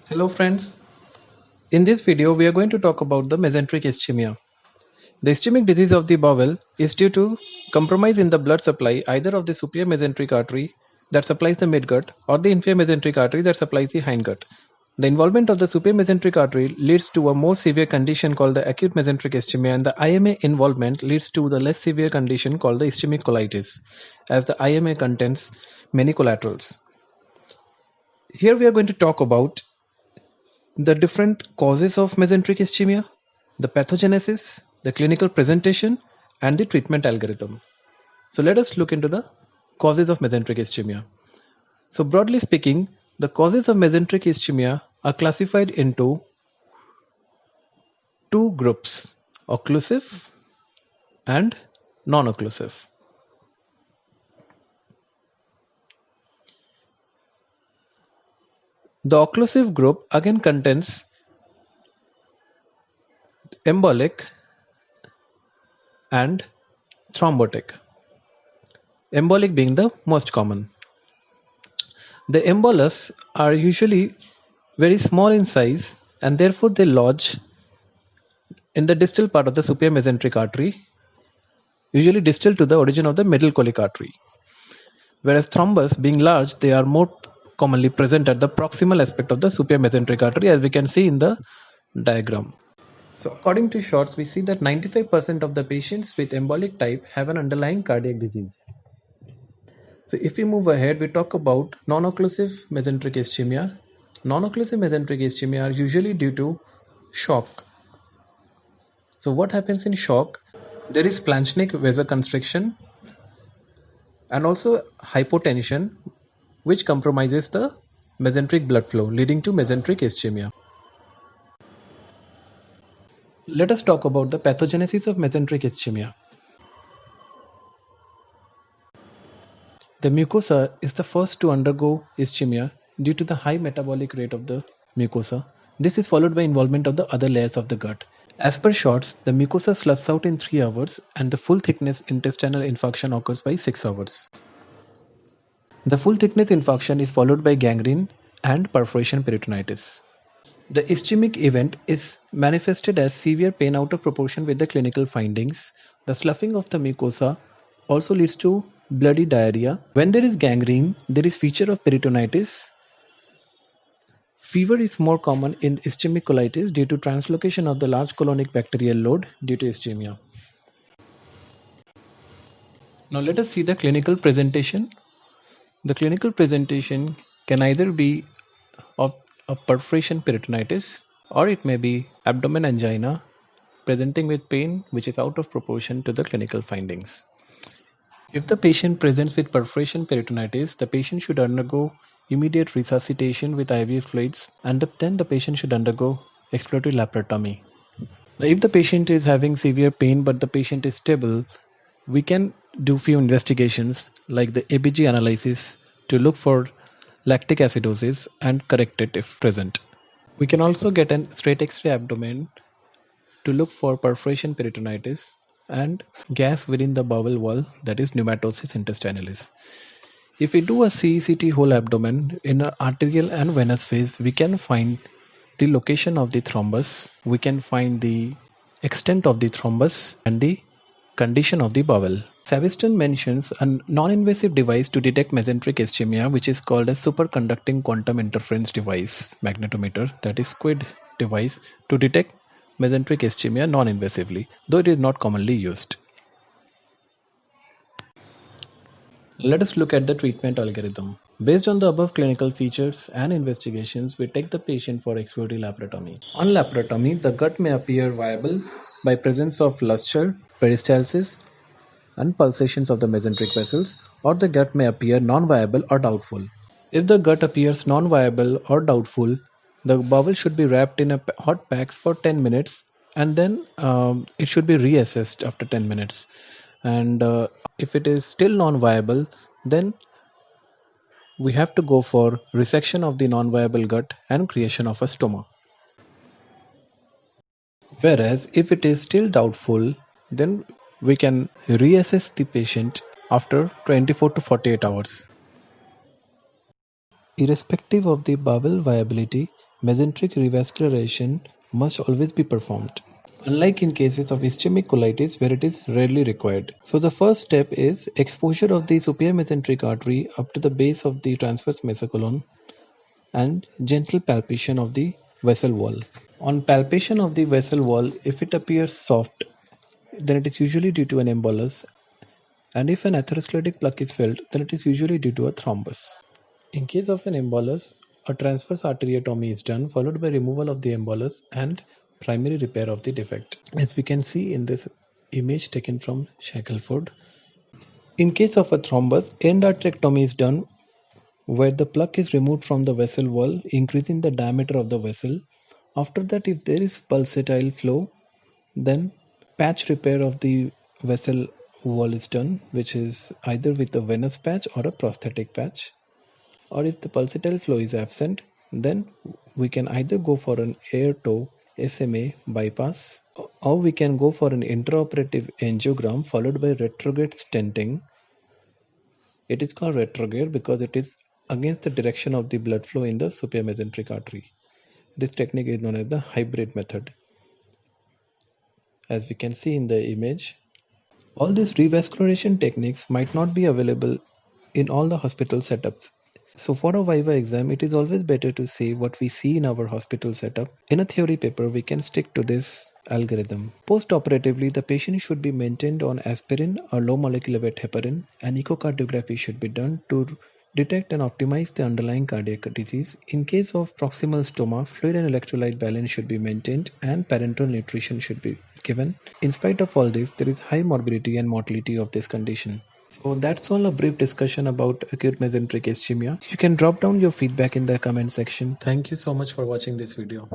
Hello friends, in this video we are going to talk about the mesenteric ischemia. The ischemic disease of the bowel is due to compromise in the blood supply either of the superior mesenteric artery that supplies the midgut or the inferior mesenteric artery that supplies the hindgut. The involvement of the superior mesenteric artery leads to a more severe condition called the acute mesenteric ischemia, and the IMA involvement leads to the less severe condition called the ischemic colitis, as the IMA contains many collaterals. Here we are going to talk about the different causes of mesenteric ischemia, the pathogenesis, the clinical presentation, and the treatment algorithm. So let us look into the causes of mesenteric ischemia. So broadly speaking, the causes of mesenteric ischemia are classified into two groups, occlusive and non-occlusive. The occlusive group again contains embolic and thrombotic. Embolic being the most common. The embolus are usually very small in size and therefore they lodge in the distal part of the superior mesenteric artery, usually distal to the origin of the middle colic artery. Whereas thrombus being large, they are more commonly present at the proximal aspect of the superior mesenteric artery, as we can see in the diagram. So according to Shorts, we see that 95% of the patients with embolic type have an underlying cardiac disease. So if we move ahead, we talk about non-occlusive mesenteric ischemia. Non-occlusive mesenteric ischemia are usually due to shock. So what happens in shock? There is splanchnic vasoconstriction and also hypotension, which compromises the mesenteric blood flow, leading to mesenteric ischemia. Let us talk about the pathogenesis of mesenteric ischemia. The mucosa is the first to undergo ischemia due to the high metabolic rate of the mucosa. This is followed by involvement of the other layers of the gut. As per Shorts, the mucosa sloughs out in 3 hours and the full thickness intestinal infarction occurs by 6 hours. The full thickness infarction is followed by gangrene and perforation peritonitis. The ischemic event is manifested as severe pain out of proportion with the clinical findings. The sloughing of the mucosa also leads to bloody diarrhea. When there is gangrene, there is feature of peritonitis. Fever is more common in ischemic colitis due to translocation of the large colonic bacterial load due to ischemia. Now let us see the clinical presentation. The clinical presentation can either be of a perforation peritonitis or it may be abdomen angina presenting with pain which is out of proportion to the clinical findings. If the patient presents with perforation peritonitis, the patient should undergo immediate resuscitation with IV fluids and then the patient should undergo exploratory laparotomy. Now, if the patient is having severe pain but the patient is stable, we can do few investigations like the ABG analysis to look for lactic acidosis and correct it if present. We can also get a straight X-ray abdomen to look for perforation peritonitis and gas within the bowel wall, that is pneumatosis intestinalis. If we do a CECT whole abdomen in an arterial and venous phase, we can find the location of the thrombus, we can find the extent of the thrombus and the condition of the bowel. Saviston mentions a non-invasive device to detect mesenteric ischemia, which is called a superconducting quantum interference device magnetometer, that is SQUID device, to detect mesenteric ischemia non-invasively, though it is not commonly used. Let us look at the treatment algorithm. Based on the above clinical features and investigations, we take the patient for exploratory laparotomy. On laparotomy, the gut may appear viable by presence of lustre, peristalsis, and pulsations of the mesenteric vessels, or the gut may appear non-viable or doubtful. If the gut appears non-viable or doubtful, the bowel should be wrapped in a hot packs for 10 minutes and then it should be reassessed after 10 minutes. And if it is still non-viable, then we have to go for resection of the non-viable gut and creation of a stoma. Whereas if it is still doubtful, then we can reassess the patient after 24 to 48 hours. Irrespective of the bowel viability, mesenteric revascularization must always be performed, unlike in cases of ischemic colitis where it is rarely required. So the first step is exposure of the superior mesenteric artery up to the base of the transverse mesocolon and gentle palpation of the vessel wall. On palpation of the vessel wall, if it appears soft, then it is usually due to an embolus, and if an atherosclerotic plaque is felt, then it is usually due to a thrombus. In case of an embolus, a transverse arteriotomy is done, followed by removal of the embolus and primary repair of the defect, as we can see in this image taken from Shackelford. In case of a thrombus, endarterectomy is done, where the plaque is removed from the vessel wall, increasing the diameter of the vessel. After that, if there is pulsatile flow, then patch repair of the vessel wall is done, which is either with a venous patch or a prosthetic patch. Or if the pulsatile flow is absent, then we can either go for an air toe SMA bypass, or we can go for an intraoperative angiogram followed by retrograde stenting. It is called retrograde because it is against the direction of the blood flow in the superior mesenteric artery. This technique is known as the hybrid method, as we can see in the image. All these revascularization techniques might not be available in all the hospital setups. So for a Viva exam, it is always better to say what we see in our hospital setup. In a theory paper, we can stick to this algorithm. Post-operatively, the patient should be maintained on aspirin or low molecular weight heparin, and echocardiography should be done to detect and optimize the underlying cardiac disease. In case of proximal stoma, fluid and electrolyte balance should be maintained and parenteral nutrition should be given. In spite of all this, there is high morbidity and mortality of this condition. So that's all, a brief discussion about acute mesenteric ischemia. You can drop down your feedback in the comment section. Thank you so much for watching this video.